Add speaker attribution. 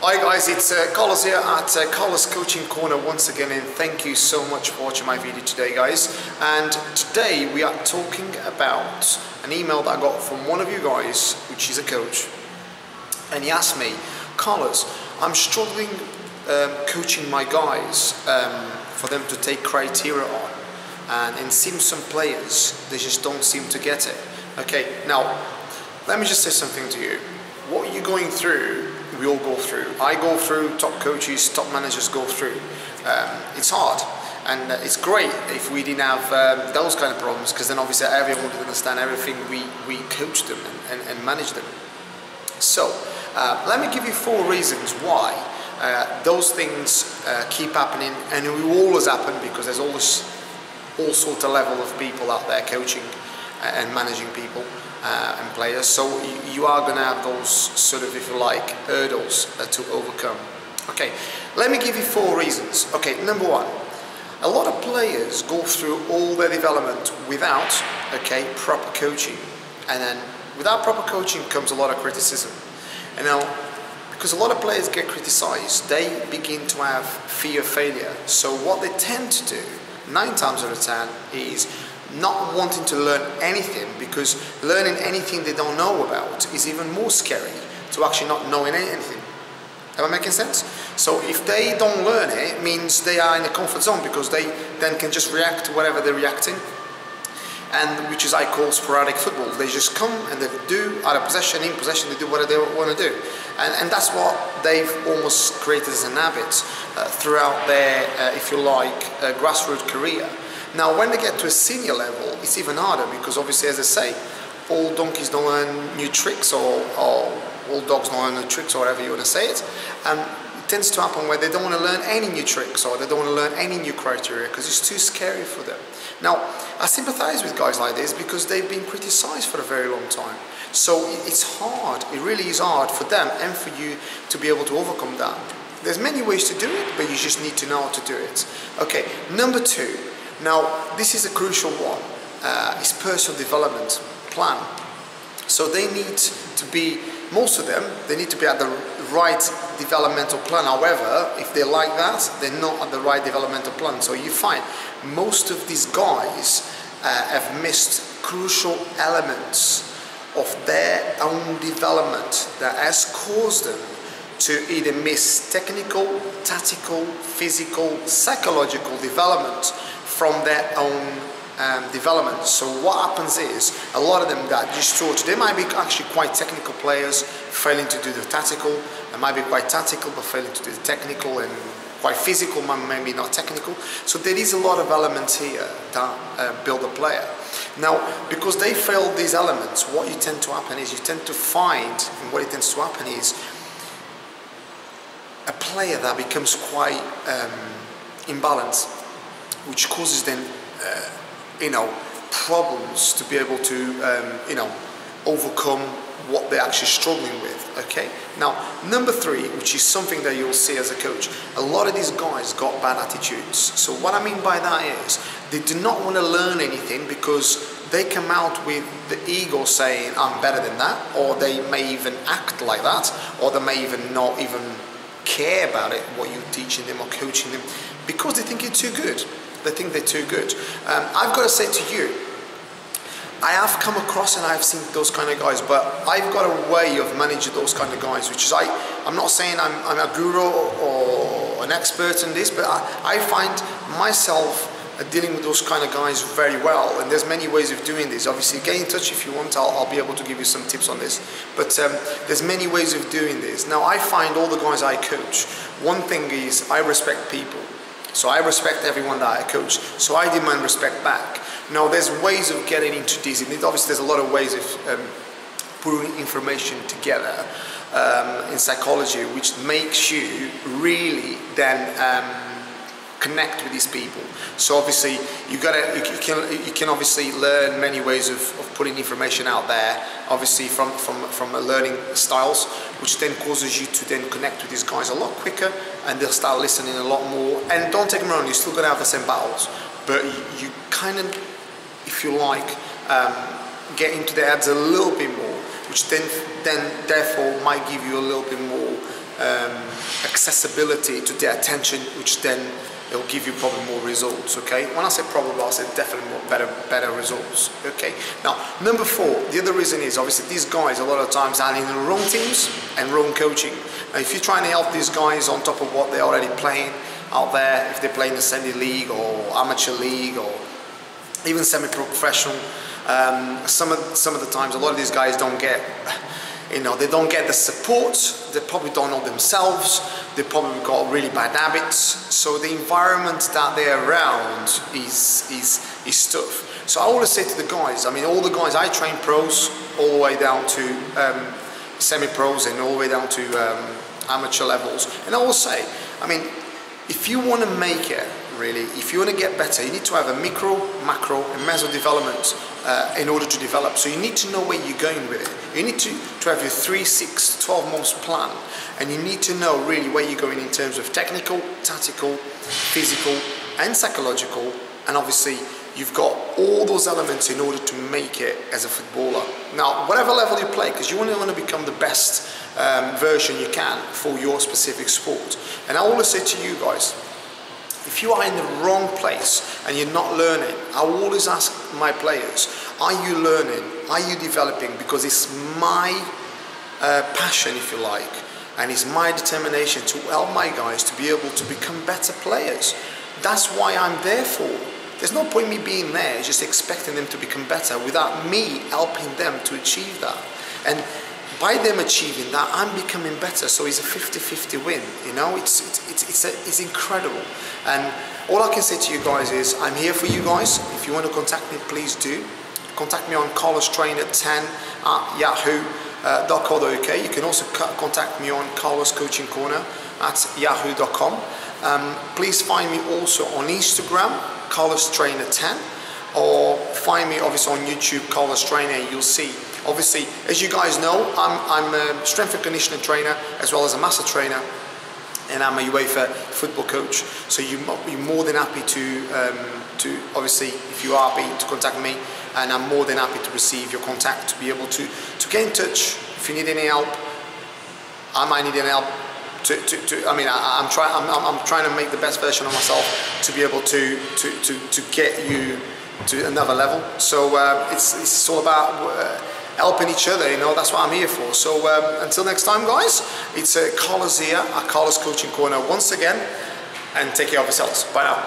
Speaker 1: Hi guys, it's Carlos here at Carlos Coaching Corner once again, and thank you so much for watching my video today, guys. And today we are talking about an email that I got from one of you guys, which is a coach, and he asked me, Carlos, I'm struggling coaching my guys for them to take criteria on, and it seems some players, they just don't seem to get it. Okay, now let me just say something to you. What you're going through, we all go through. I go through, top coaches, top managers go through. It's hard, and it's great if we didn't have those kind of problems, because then obviously everyone would understand everything we coach them and manage them. So let me give you 4 reasons why those things keep happening, and it will always happen, because there's always all sort of level of people out there coaching and managing people and players, so you are going to have those sort of, if you like, hurdles to overcome. Okay, let me give you 4 reasons. Okay, number 1, a lot of players go through all their development without proper coaching, and then without proper coaching comes a lot of criticism. And now, because a lot of players get criticized, they begin to have fear of failure. So what they tend to do 9 times out of 10 is not wanting to learn anything, because learning anything they don't know about is even more scary to actually not knowing anything. Am I making sense? So if they don't learn it, it means they are in a comfort zone, because they then can just react to whatever they're reacting, and which is I call sporadic football. They just come and they do out of possession, in possession, they do whatever they want to do, and that's what they've almost created as an habit throughout their, if you like, grassroots career. Now, when they get to a senior level, it's even harder, because obviously, as I say, all donkeys don't learn new tricks, or all dogs don't learn new tricks, or whatever you want to say it. And it tends to happen where they don't want to learn any new tricks, or they don't want to learn any new criteria, because it's too scary for them. Now, I sympathize with guys like this, because they've been criticized for a very long time. So it's hard, it really is hard for them and for you to be able to overcome that. There's many ways to do it, but you just need to know how to do it. Okay, number 2. Now, this is a crucial one, is personal development plan. So they need to be, most of them, they need to be at the right developmental plan. However, if they're like that, they're not at the right developmental plan. So you find most of these guys have missed crucial elements of their own development that has caused them to either miss technical, tactical, physical, psychological development from their own development. So what happens is, a lot of them that just thought they might be actually quite technical players, failing to do the tactical, they might be quite tactical but failing to do the technical, and quite physical, maybe not technical. So there is a lot of elements here that build a player. Now, because they failed these elements, what you tend to happen is, you tend to find, and what it tends to happen is, a player that becomes quite imbalanced, which causes them, problems to be able to, overcome what they're actually struggling with. Okay. Now, number 3, which is something that you'll see as a coach, a lot of these guys got bad attitudes. So what I mean by that is, they do not want to learn anything, because they come out with the ego saying, I'm better than that, or they may even act like that, or they may even not even care about it, what you're teaching them or coaching them, because they think you're too good. They think they're too good. I've got to say to you, I have come across and I've seen those kind of guys, but I've got a way of managing those kind of guys, which is, I'm not saying I'm a guru or an expert in this, but I find myself dealing with those kind of guys very well, and there's many ways of doing this. Obviously, get in touch if you want, I'll be able to give you some tips on this, but there's many ways of doing this. Now, I find all the guys I coach, one thing is, I respect people. So I respect everyone that I coach, so I demand respect back. Now, there's ways of getting into this, and obviously there's a lot of ways of putting information together in psychology, which makes you really then connect with these people. So obviously you can obviously learn many ways of putting information out there, obviously from learning styles, which then causes you to then connect with these guys a lot quicker, and they'll start listening a lot more. And don't take me wrong, you're still going to have the same battles, but you kind of, if you like, get into their heads a little bit more, which then therefore might give you a little bit more accessibility to their attention, which then it will give you probably more results. Okay, when I say probably, I say definitely more better results. Okay, now number 4, the other reason is obviously these guys a lot of times are in the wrong teams and wrong coaching. Now if you're trying to help these guys on top of what they're already playing out there, if they're playing the semi league or amateur league or even semi-professional, some of the times a lot of these guys don't get, they don't get the support. They probably don't know themselves. They probably got really bad habits. So the environment that they're around is tough. So I always say to the guys, I mean, all the guys, I train pros all the way down to semi-pros and all the way down to amateur levels. And I will say, I mean, if you want to make it, really, if you want to get better, you need to have a micro, macro and meso development in order to develop. So you need to know where you're going with it. You need to have your 3, 6, 12 months plan, and you need to know really where you're going in terms of technical, tactical, physical and psychological, and obviously you've got all those elements in order to make it as a footballer. Now, whatever level you play, because you want to become the best version you can for your specific sport. And I always say to you guys, if you are in the wrong place and you're not learning, I will always ask my players, are you learning? Are you developing? Because it's my passion, if you like, and it's my determination to help my guys to be able to become better players. That's why I'm there for. There's no point in me being there just expecting them to become better without me helping them to achieve that. And by them achieving that, I'm becoming better. So it's a 50-50 win. It's incredible. And all I can say to you guys is, I'm here for you guys. If you want to contact me, please do. Contact me on carlostrainer10@yahoo.co.uk. You can also contact me on carloscoachingcorner@yahoo.com. Please find me also on Instagram, carlostrainer10, or find me obviously on YouTube, Carlos Trainer. You'll see. Obviously, as you guys know, I'm a strength and conditioning trainer as well as a master trainer, and I'm a UEFA football coach. So you're more than happy to obviously, if you are happy, to contact me, and I'm more than happy to receive your contact to be able to get in touch. If you need any help, I might need any help. I'm trying to make the best version of myself to be able to get you to another level. So it's all about helping each other, that's what I'm here for. So until next time, guys, it's Carlos here at Carlos Coaching Corner once again, and take care of yourselves. Bye now.